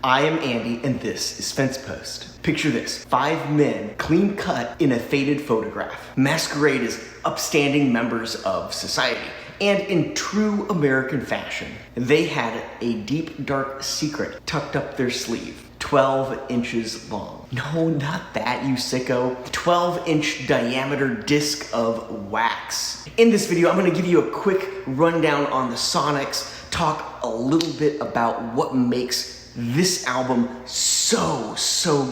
I am Andy, and this is FENSEPOST. Picture this: 5 men, clean cut in a faded photograph, masquerade as upstanding members of society. And in true American fashion, they had a deep, dark secret tucked up their sleeve, 12 inches long. No, not that, you sicko. 12-inch diameter disc of wax. In this video, I'm gonna give you a quick rundown on the Sonics, talk a little bit about what makes this album so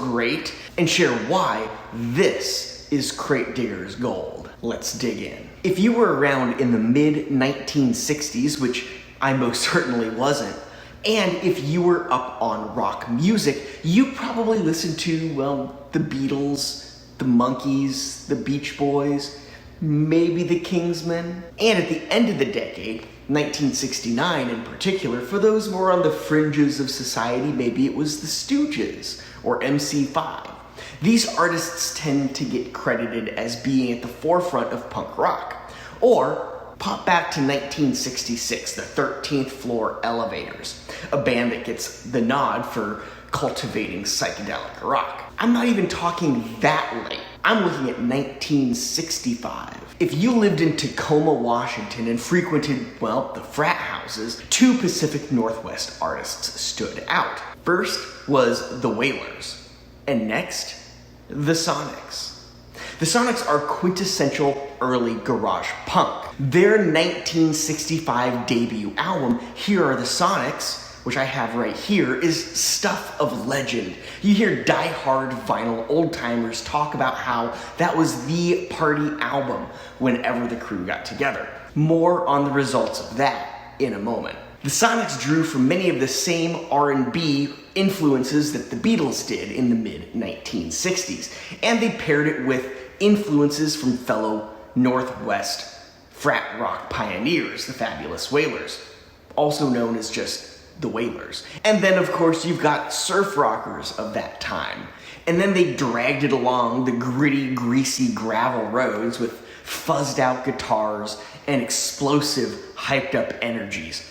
great, and share why this is Crate Digger's gold. Let's dig in. If you were around in the mid-1960s, which I most certainly wasn't, and if you were up on rock music, you probably listened to, well, the Beatles, the Monkees, the Beach Boys, maybe the Kingsmen. And at the end of the decade, 1969 in particular, for those more on the fringes of society, maybe it was the Stooges or MC5. These artists tend to get credited as being at the forefront of punk rock. Or pop back to 1966, the 13th Floor Elevators, a band that gets the nod for cultivating psychedelic rock. I'm not even talking that late. I'm looking at 1965. If you lived in Tacoma, Washington and frequented, well, the frat houses, 2 Pacific Northwest artists stood out. First was the Wailers, and next, the Sonics. The Sonics are quintessential early garage punk. Their 1965 debut album, Here Are the Sonics, which I have right here, is stuff of legend. You hear die-hard vinyl old-timers talk about how that was the party album whenever the crew got together. More on the results of that in a moment. The Sonics drew from many of the same R&B influences that the Beatles did in the mid-1960s, and they paired it with influences from fellow Northwest frat rock pioneers, the Fabulous Wailers, also known as just the Wailers. And then, of course, you've got surf rockers of that time. And then they dragged it along the gritty, greasy gravel roads with fuzzed out guitars and explosive, hyped up energies.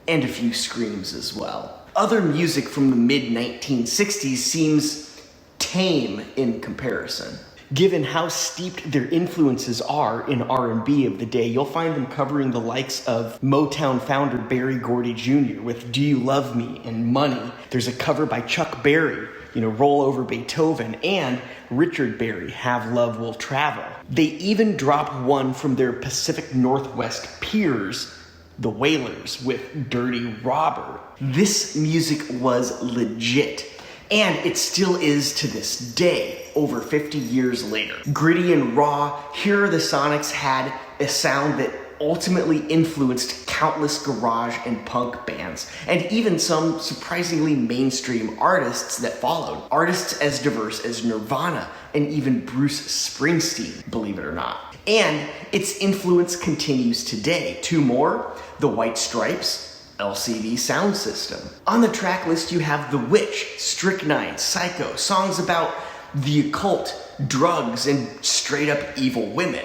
And a few screams as well. Other music from the mid-1960s seems tame in comparison. Given how steeped their influences are in R&B of the day, you'll find them covering the likes of Motown founder Berry Gordy Jr. with Do You Love Me and Money. There's a cover by Chuck Berry, Roll Over Beethoven, and Richard Berry, Have Love Will Travel. They even dropped one from their Pacific Northwest peers, the Wailers, with Dirty Robber. This music was legit. And it still is to this day, over 50 years later. Gritty and raw, Here Are the Sonics had a sound that ultimately influenced countless garage and punk bands, and even some surprisingly mainstream artists that followed. Artists as diverse as Nirvana and even Bruce Springsteen, believe it or not. And its influence continues today. 2 more, the White Stripes, LCD Sound System. On the track list, you have The Witch, Strychnine, Psycho, songs about the occult, drugs, and straight up evil women.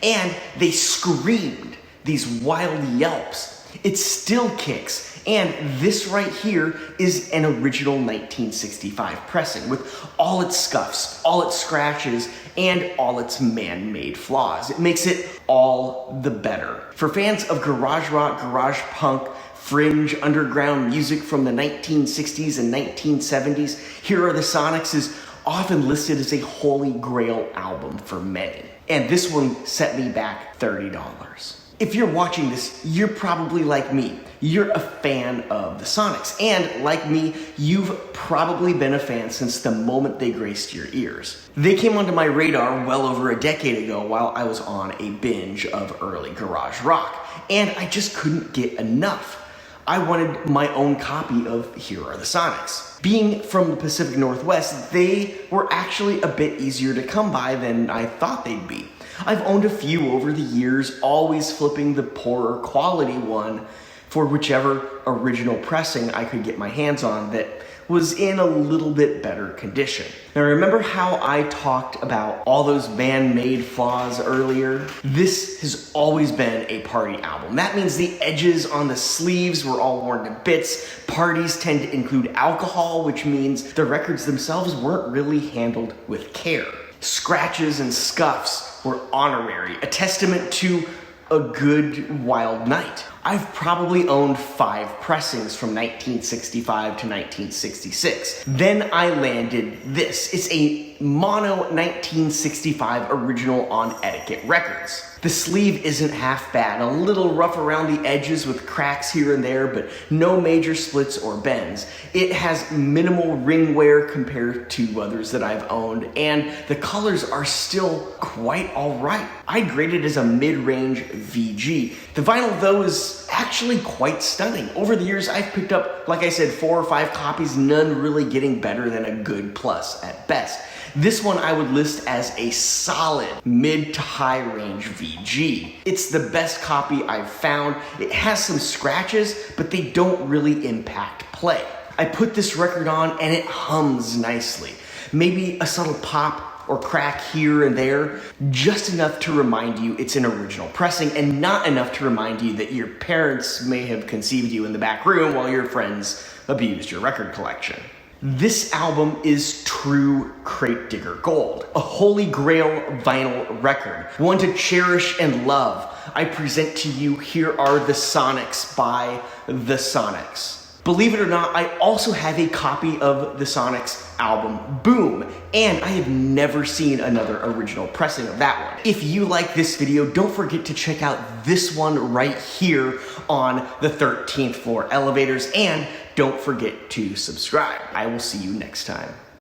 And they screamed these wild yelps. It still kicks. And this right here is an original 1965 pressing with all its scuffs, all its scratches, and all its man-made flaws. It makes it all the better. For fans of garage rock, garage punk, fringe underground music from the 1960s and 1970s, Here Are the Sonics is often listed as a holy grail album for many. And this one set me back $30. If you're watching this, you're probably like me. You're a fan of the Sonics. And like me, you've probably been a fan since the moment they graced your ears. They came onto my radar well over a decade ago while I was on a binge of early garage rock. And I just couldn't get enough. I wanted my own copy of Here Are the Sonics. Being from the Pacific Northwest, they were actually a bit easier to come by than I thought they'd be. I've owned a few over the years, always flipping the poorer quality one for whichever original pressing I could get my hands on that was in a little bit better condition. Now remember how I talked about all those man-made flaws earlier? This has always been a party album. That means the edges on the sleeves were all worn to bits. Parties tend to include alcohol, which means the records themselves weren't really handled with care. Scratches and scuffs were honorary, a testament to a good wild night. I've probably owned 5 pressings from 1965 to 1966. Then I landed this. It's a mono 1965 original on Etiquette Records. The sleeve isn't half bad, a little rough around the edges with cracks here and there, but no major splits or bends. It has minimal ring wear compared to others that I've owned, and the colors are still quite alright. I'd grade it as a mid-range VG. The vinyl though is actually quite stunning. Over the years I've picked up, like I said, 4 or 5 copies, none really getting better than a good plus at best. This one I would list as a solid mid to high range VG. It's the best copy I've found. It has some scratches, but they don't really impact play. I put this record on and it hums nicely. Maybe a subtle pop or crack here and there, just enough to remind you it's an original pressing and not enough to remind you that your parents may have conceived you in the back room while your friends abused your record collection. This album is true crate digger gold, a holy grail vinyl record, one to cherish and love. I present to you, here are the Sonics by the Sonics. Believe it or not, I also have a copy of the Sonics album, Boom, and I have never seen another original pressing of that one. If you like this video, don't forget to check out this one right here on the 13th floor elevators, and don't forget to subscribe. I will see you next time.